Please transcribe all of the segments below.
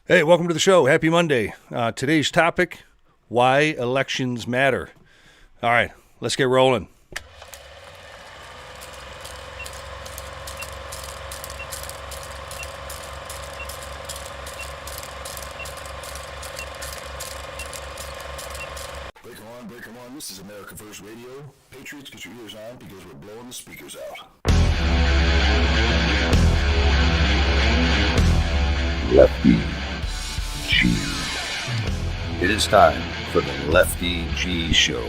Hey, welcome to the show. Happy Monday. Today's topic, why elections matter. All right, let's get rolling. Break 'em on. This is America First Radio. Patriots, get your ears on because we're blowing the speakers out. Lefty G. It is time for the Lefty G Show.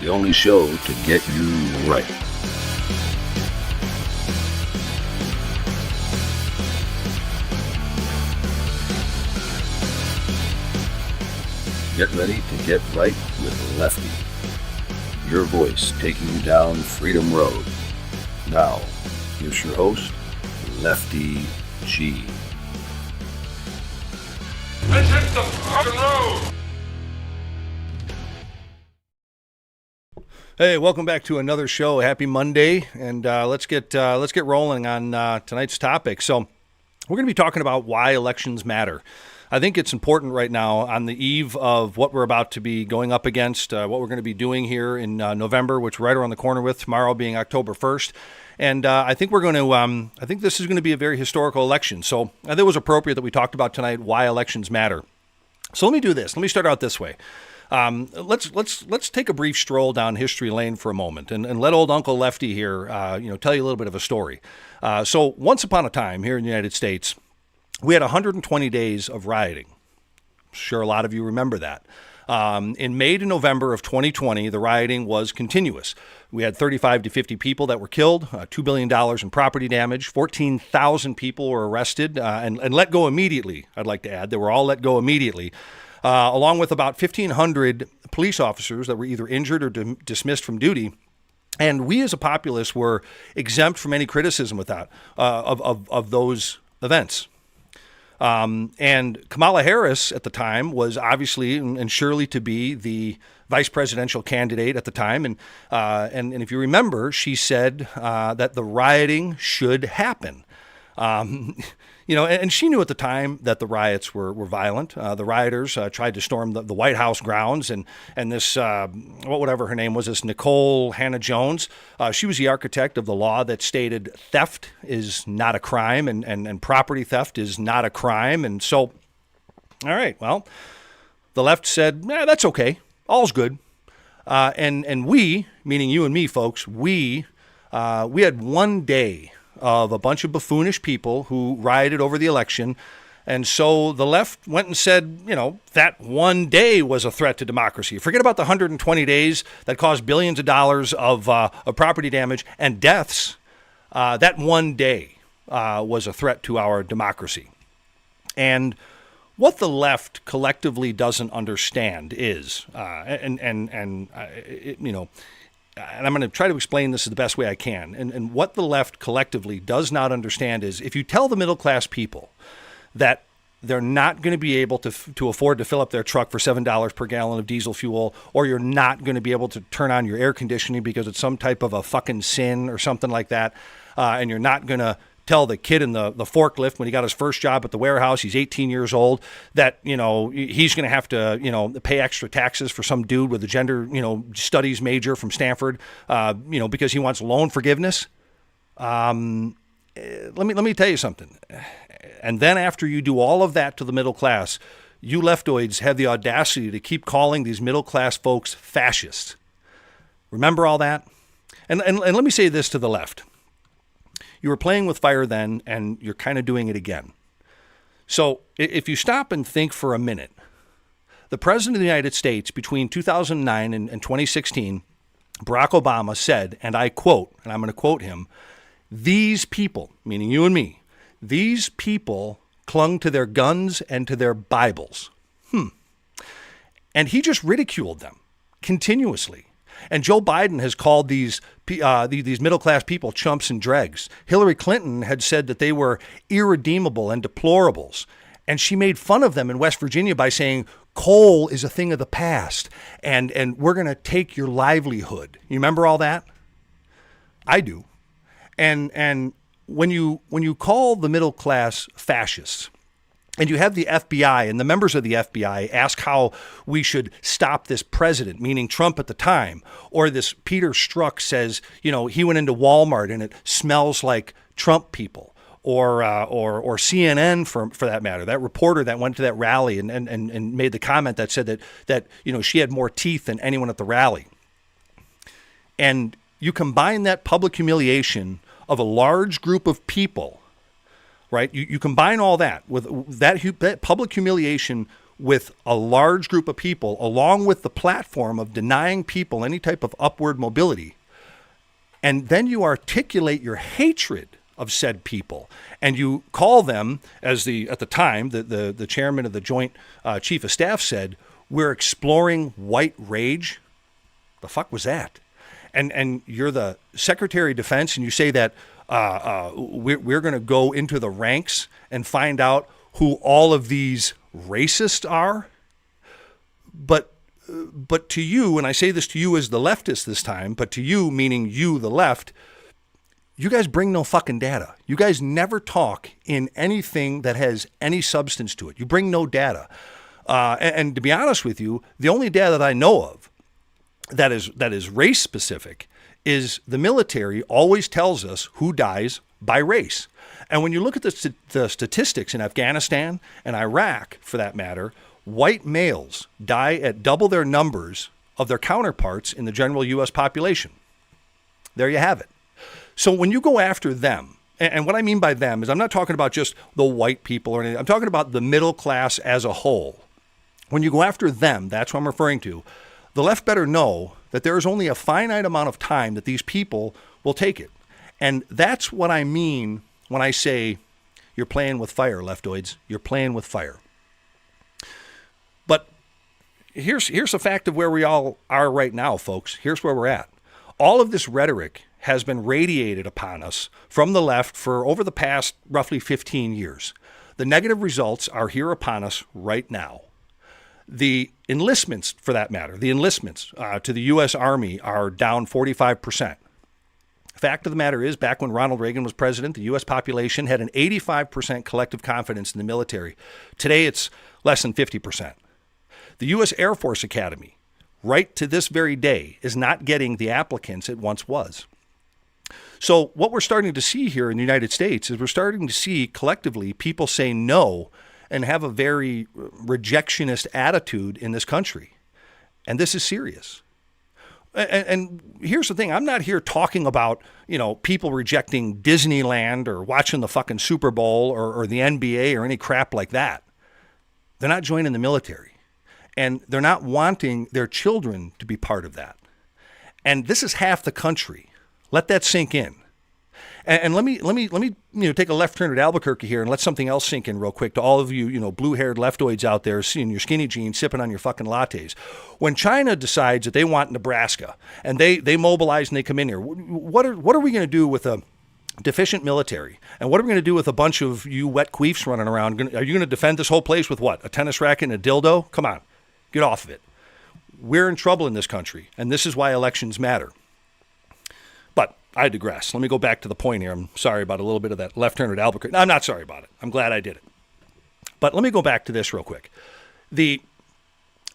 The only show to get you right. Get ready to get right with Lefty. Your voice taking you down Freedom Road. Now, here's your host, Lefty G. Let's hit the fucking road! Hey, welcome back to another show. Happy Monday, and let's get rolling on tonight's topic. So, we're going to be talking about why elections matter. I think it's important right now on the eve of what we're about to be going up against, what we're going to be doing here in November, which we're right around the corner with, tomorrow being October 1st. And I think we're going to, I think this is going to be a very historical election. So I think it was appropriate that we talked about tonight why elections matter. So let me do this. Let me start out this way. Let's take a brief stroll down history lane for a moment and let old Uncle Lefty here, tell you a little bit of a story. So once upon a time here in the United States, we had 120 days of rioting. I'm sure a lot of you remember that. In May to November of 2020, the rioting was continuous. We had 35 to 50 people that were killed, $2 billion in property damage, 14,000 people were arrested and let go immediately, I'd like to add. They were all let go immediately, along with about 1,500 police officers that were either injured or dismissed from duty. And we as a populace were exempt from any criticism with that, of those events. And Kamala Harris at the time was obviously and surely to be the vice presidential candidate at the time. And if you remember, she said that the rioting should happen. And she knew at the time that the riots were violent. The rioters tried to storm the White House grounds, and this, whatever her name was, this Nicole Hannah Jones, she was the architect of the law that stated theft is not a crime and property theft is not a crime. And so, all right, well, the left said, that's okay. All's good. And we, meaning you and me, folks, we had one day of a bunch of buffoonish people who rioted over the election. And so the left went and said, that one day was a threat to democracy. Forget about the 120 days that caused billions of dollars of property damage and deaths. That one day was a threat to our democracy. And what the left collectively doesn't understand is, and I'm going to try to explain this the best way I can. And what the left collectively does not understand is if you tell the middle class people that they're not going to be able to afford to fill up their truck for $7 per gallon of diesel fuel, or you're not going to be able to turn on your air conditioning because it's some type of a fucking sin or something like that, and you're not going to tell the kid in the forklift when he got his first job at the warehouse, he's 18 years old, that, he's going to have to, pay extra taxes for some dude with a gender, studies major from Stanford, because he wants loan forgiveness. Let me tell you something. And then after you do all of that to the middle class, you leftoids have the audacity to keep calling these middle class folks fascists. Remember all that? And let me say this to the left. You were playing with fire then, and you're kind of doing it again. So if you stop and think for a minute, the president of the United States between 2009 and 2016, Barack Obama said, and I quote, and I'm going to quote him, "These people," meaning you and me, "these people clung to their guns and to their Bibles." And he just ridiculed them continuously. And Joe Biden has called these middle-class people chumps and dregs. Hillary Clinton had said that they were irredeemable and deplorables. And she made fun of them in West Virginia by saying, coal is a thing of the past, and we're going to take your livelihood. You remember all that? I do. And when you call the middle class fascists, And you have the FBI and the members of the FBI ask how we should stop this president, meaning Trump at the time. Or this Peter Strzok says, he went into Walmart and it smells like Trump people. Or CNN for that matter, that reporter that went to that rally and made the comment that said that she had more teeth than anyone at the rally. And you combine that public humiliation of a large group of people, right? You combine all that with that public humiliation with a large group of people, along with the platform of denying people any type of upward mobility. And then you articulate your hatred of said people, and you call them, as at the time, the chairman of the Joint Chief of Staff said, we're exploring white rage. The fuck was that? And you're the Secretary of Defense, and you say that we're going to go into the ranks and find out who all of these racists are. But to you, and I say this to you as the leftist this time, but to you, meaning you, the left, you guys bring no fucking data. You guys never talk in anything that has any substance to it. You bring no data. And to be honest with you, the only data that I know of that is race specific is the military always tells us who dies by race. And when you look at the statistics in Afghanistan and Iraq, for that matter, white males die at double their numbers of their counterparts in the general U.S. population. There you have it. So when you go after them, and what I mean by them is I'm not talking about just the white people or anything. I'm talking about the middle class as a whole. When you go after them, that's what I'm referring to. The left better know that there is only a finite amount of time that these people will take it. And that's what I mean when I say you're playing with fire, leftoids. You're playing with fire. But here's a fact of where we all are right now, folks. Here's where we're at. All of this rhetoric has been radiated upon us from the left for over the past roughly 15 years. The negative results are here upon us right now. The enlistments, for that matter, to the U.S. Army are down 45%. Fact of the matter is, back when Ronald Reagan was president, the U.S. population had an 85% collective confidence in the military. Today, it's less than 50%. The U.S. Air Force Academy, right to this very day, is not getting the applicants it once was. So what we're starting to see here in the United States is we're starting to see collectively people say no and have a very rejectionist attitude in this country. And this is serious. And here's the thing. I'm not here talking about, people rejecting Disneyland or watching the fucking Super Bowl or the NBA or any crap like that. They're not joining the military. And they're not wanting their children to be part of that. And this is half the country. Let that sink in. And let me take a left turn at Albuquerque here and let something else sink in real quick to all of you, blue-haired leftoids out there seeing your skinny jeans sipping on your fucking lattes. When China decides that they want Nebraska and they mobilize and they come in here, what are we going to do with a deficient military? And what are we going to do with a bunch of you wet queefs running around? Are you going to defend this whole place with what? A tennis racket and a dildo? Come on, get off of it. We're in trouble in this country, and this is why elections matter. But I digress. Let me go back to the point here. I'm sorry about a little bit of that left turn at Albuquerque. No, I'm not sorry about it. I'm glad I did it. But let me go back to this real quick. The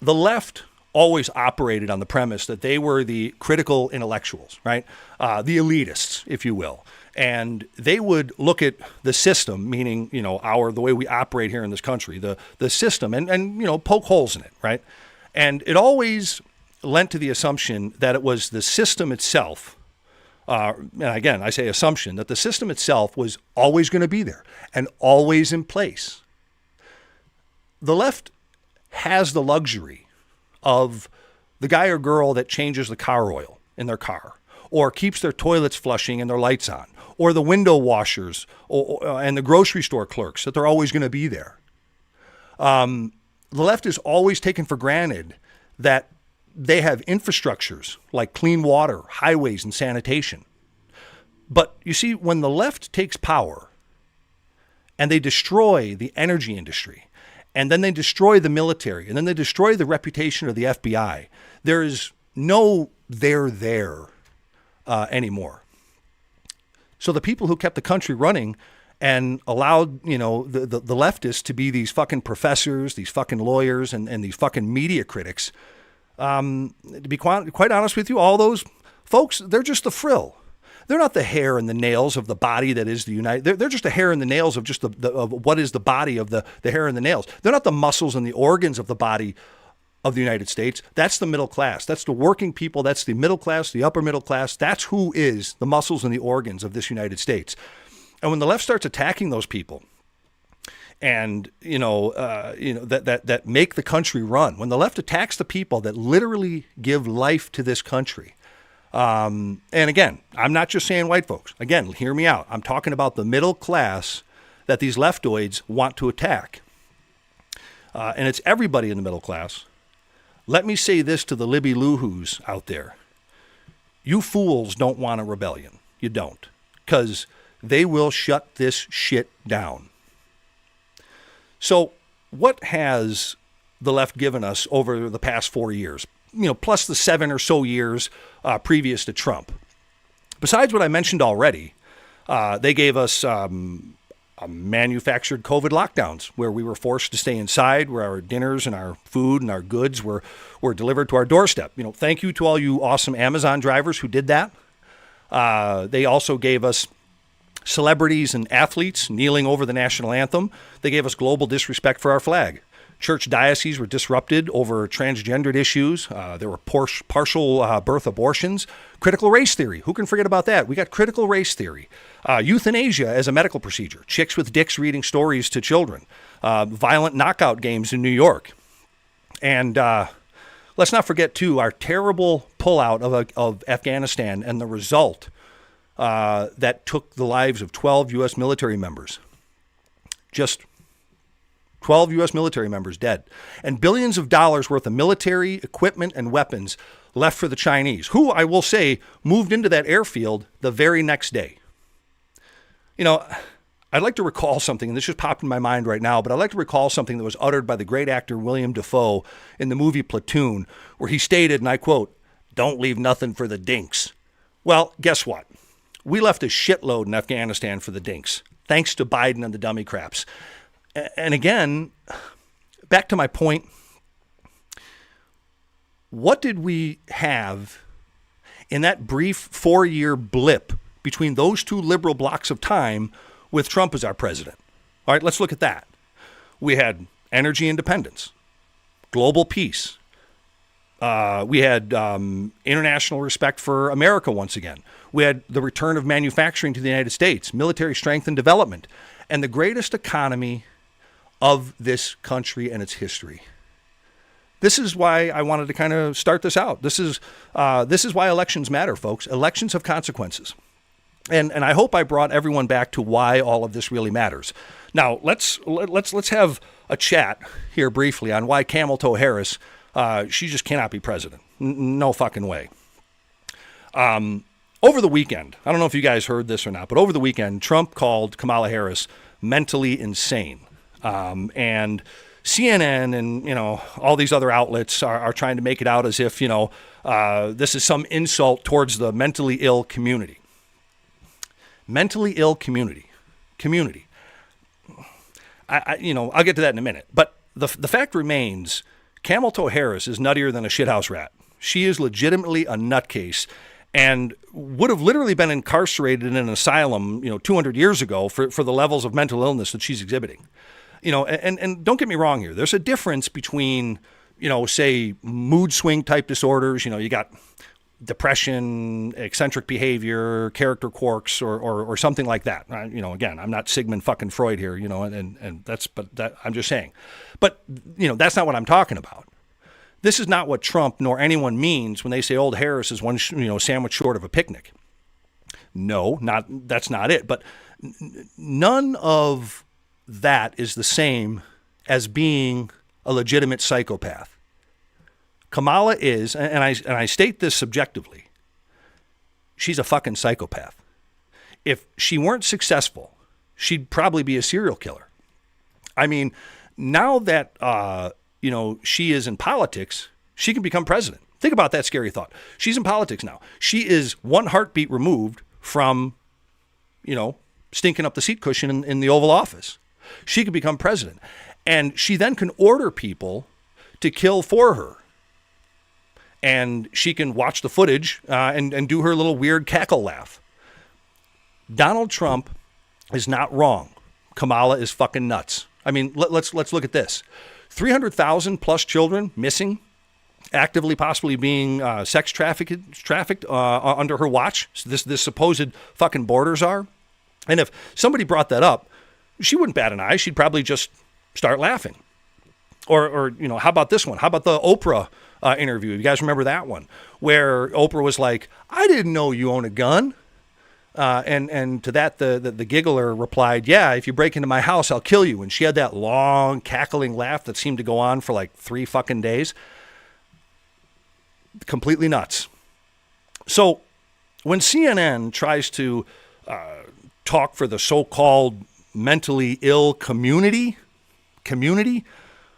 left always operated on the premise that they were the critical intellectuals, right? The elitists, if you will. And they would look at the system, meaning, the way we operate here in this country, the system, and poke holes in it, right? And it always lent to the assumption that it was the system itself. And again, I say assumption, that the system itself was always going to be there and always in place. The left has the luxury of the guy or girl that changes the car oil in their car, or keeps their toilets flushing and their lights on, or the window washers and the grocery store clerks, that they're always going to be there. The left is always taken for granted that they have infrastructures like clean water, highways, and sanitation. But you see, when the left takes power and they destroy the energy industry, and then they destroy the military, and then they destroy the reputation of the FBI, there is no there anymore. So the people who kept the country running and allowed, the leftists to be these fucking professors, these fucking lawyers, and these fucking media critics. To be quite honest with you, all those folks, they're just the frill. They're not the hair and the nails of the body that is the United. They're just the hair and the nails of just of what is the body of the hair and the nails. They're not the muscles and the organs of the body of the United States. That's the middle class. That's the working people. That's the middle class, the upper middle class. That's who is the muscles and the organs of this United States. And when the left starts attacking those people, and that make the country run, when the left attacks the people that literally give life to this country. And again, I'm not just saying white folks. Again, hear me out. I'm talking about the middle class that these leftoids want to attack. And it's everybody in the middle class. Let me say this to the Libby Lou-Who's out there. You fools don't want a rebellion. You don't. Because they will shut this shit down. So what has the left given us over the past 4 years? Plus the 7 or so years previous to Trump. Besides what I mentioned already, they gave us manufactured COVID lockdowns where we were forced to stay inside, where our dinners and our food and our goods were delivered to our doorstep. Thank you to all you awesome Amazon drivers who did that. They also gave us celebrities and athletes kneeling over the national anthem. They gave us global disrespect for our flag. Church dioceses were disrupted over transgendered issues. There were partial birth abortions. Critical race theory. Who can forget about that? We got critical race theory. Euthanasia as a medical procedure. Chicks with dicks reading stories to children. Violent knockout games in New York. And let's not forget, too, our terrible pullout of Afghanistan and the result that took the lives of 12 U.S. military members. Just 12 U.S. military members dead. And billions of dollars worth of military equipment and weapons left for the Chinese, who, I will say, moved into that airfield the very next day. I'd like to recall something, and this just popped in my mind right now, but I'd like to recall something that was uttered by the great actor William Dafoe in the movie Platoon, where he stated, and I quote, "Don't leave nothing for the dinks." Well, guess what? We left a shitload in Afghanistan for the dinks, thanks to Biden and the dummy craps. And again, back to my point, what did we have in that brief 4-year blip between those two liberal blocks of time with Trump as our president? All right, let's look at that. We had energy independence, global peace. We had international respect for America once again. We had the return of manufacturing to the United States, military strength and development, and the greatest economy of this country and its history. This is why I wanted to kind of start this out. This is why elections matter, folks. Elections have consequences. And I hope I brought everyone back to why all of this really matters. Now, let's have a chat here briefly on why Camel Toe Harris, she just cannot be president. No fucking way. Over the weekend, I don't know if you guys heard this or not, but over the weekend, Trump called Kamala Harris mentally insane. And CNN and, all these other outlets are trying to make it out as if, this is some insult towards the mentally ill community. Mentally ill community. I'll get to that in a minute. But the fact remains, Camel Toe Harris is nuttier than a shithouse rat. She is legitimately a nutcase and would have literally been incarcerated in an asylum, 200 years ago for the levels of mental illness that she's exhibiting. And don't get me wrong here. There's a difference between, say, mood swing type disorders. You got depression, eccentric behavior, character quirks, or something like that. Again, I'm not Sigmund fucking Freud here, and I'm just saying. But, that's not what I'm talking about. This is not what Trump nor anyone means when they say old Harris is one, sandwich short of a picnic. No, that's not it. But none of that is the same as being a legitimate psychopath. Kamala is, and I state this subjectively, she's a fucking psychopath. If she weren't successful, she'd probably be a serial killer. I mean, now that she is in politics, she can become president. Think about that scary thought. She's in politics now. She is one heartbeat removed from, stinking up the seat cushion in the Oval Office. She could become president. And she then can order people to kill for her. And she can watch the footage and do her little weird cackle laugh. Donald Trump is not wrong. Kamala is fucking nuts. I mean, let's look at this. 300,000 plus children missing, actively possibly being sex trafficked under her watch. So this supposed fucking borders are. And if somebody brought that up, she wouldn't bat an eye. She'd probably just start laughing. Or how about this one? How about the Oprah interview? You guys remember that one? Where Oprah was like, I didn't know you own a gun. And to that, the giggler replied, yeah, if you break into my house, I'll kill you. And she had that long, cackling laugh that seemed to go on for like 3 fucking days. Completely nuts. So when CNN tries to talk for the so-called mentally ill community,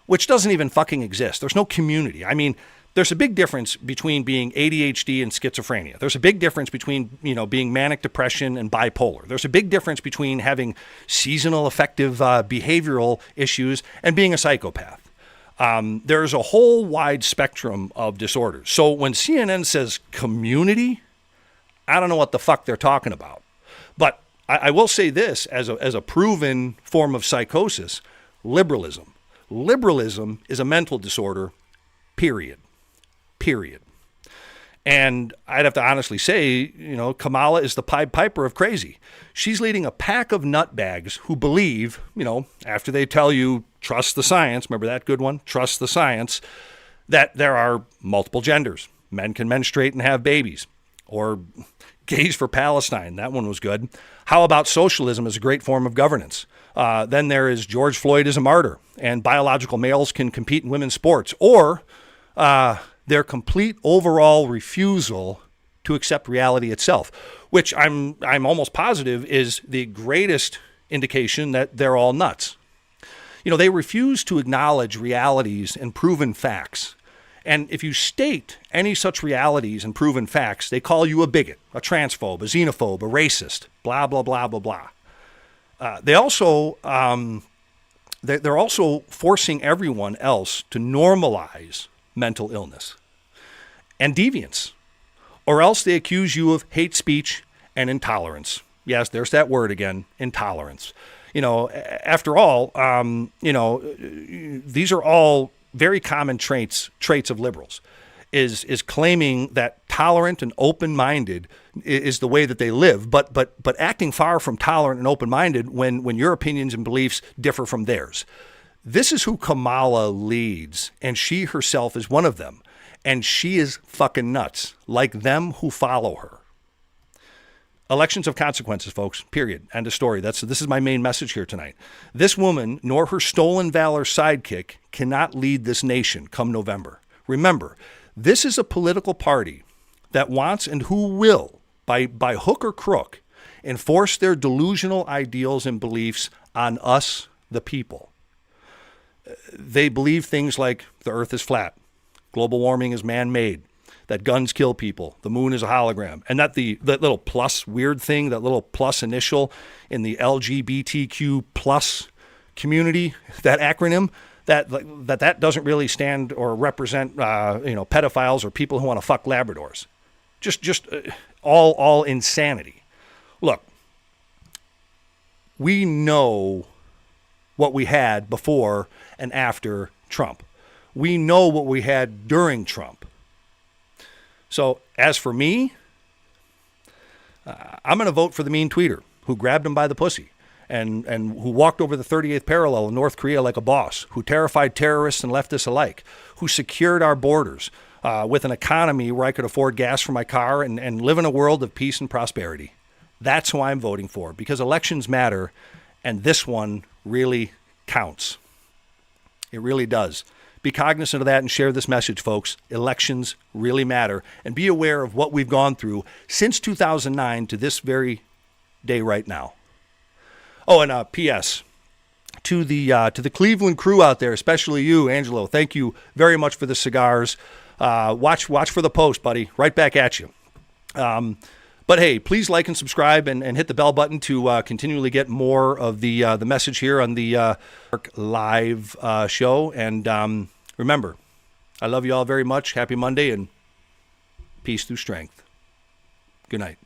which doesn't even fucking exist. There's no community. I mean, there's a big difference between being ADHD and schizophrenia. There's a big difference between, being manic depression and bipolar. There's a big difference between having seasonal affective behavioral issues and being a psychopath. There's a whole wide spectrum of disorders. So when CNN says community, I don't know what the fuck they're talking about. But I will say this as a proven form of psychosis: liberalism. Liberalism is a mental disorder, period. And I'd have to honestly say, Kamala is the Pied Piper of crazy. She's leading a pack of nutbags who believe, after they tell you, trust the science, remember that good one? Trust the science, that there are multiple genders. Men can menstruate and have babies. Or gays for Palestine, that one was good. How about socialism as a great form of governance? Then there is George Floyd is a martyr, and biological males can compete in women's sports. Or their complete overall refusal to accept reality itself, which I'm almost positive is the greatest indication that they're all nuts. They refuse to acknowledge realities and proven facts. And if you state any such realities and proven facts, they call you a bigot, a transphobe, a xenophobe, a racist, blah, blah, blah, blah, blah. They're also forcing everyone else to normalize mental illness and deviance, or else they accuse you of hate speech and intolerance. Yes, there's that word again, intolerance. After all, these are all very common traits of liberals, is claiming that tolerant and open-minded is the way that they live, but acting far from tolerant and open-minded when your opinions and beliefs differ from theirs. This is who Kamala leads, and she herself is one of them. And she is fucking nuts, like them who follow her. Elections have consequences, folks, period. End of story. This is my main message here tonight. This woman, nor her stolen valor sidekick, cannot lead this nation come November. Remember, this is a political party that wants and who will, by hook or crook, enforce their delusional ideals and beliefs on us, the people. They believe things like the earth is flat, global warming is man-made, that guns kill people, the moon is a hologram, and that little plus weird thing, that little plus initial in the LGBTQ plus community, that acronym, that doesn't really stand or represent pedophiles or people who want to fuck Labradors. Just all insanity. Look, we know what we had before and after Trump. We know what we had during Trump. So as for me, I'm going to vote for the mean tweeter who grabbed him by the pussy and who walked over the 38th parallel in North Korea like a boss, who terrified terrorists and leftists alike, who secured our borders with an economy where I could afford gas for my car and live in a world of peace and prosperity. That's who I'm voting for, because elections matter, and this one really counts. It really does. Be cognizant of that and share this message, folks. Elections really matter. And be aware of what we've gone through since 2009 to this very day right now. Oh, and P.S. To the Cleveland crew out there, especially you, Angelo, thank you very much for the cigars. Watch for the post, buddy. Right back at you. But hey, please like and subscribe and hit the bell button to continually get more of the message here on the live show. And remember, I love you all very much. Happy Monday and peace through strength. Good night.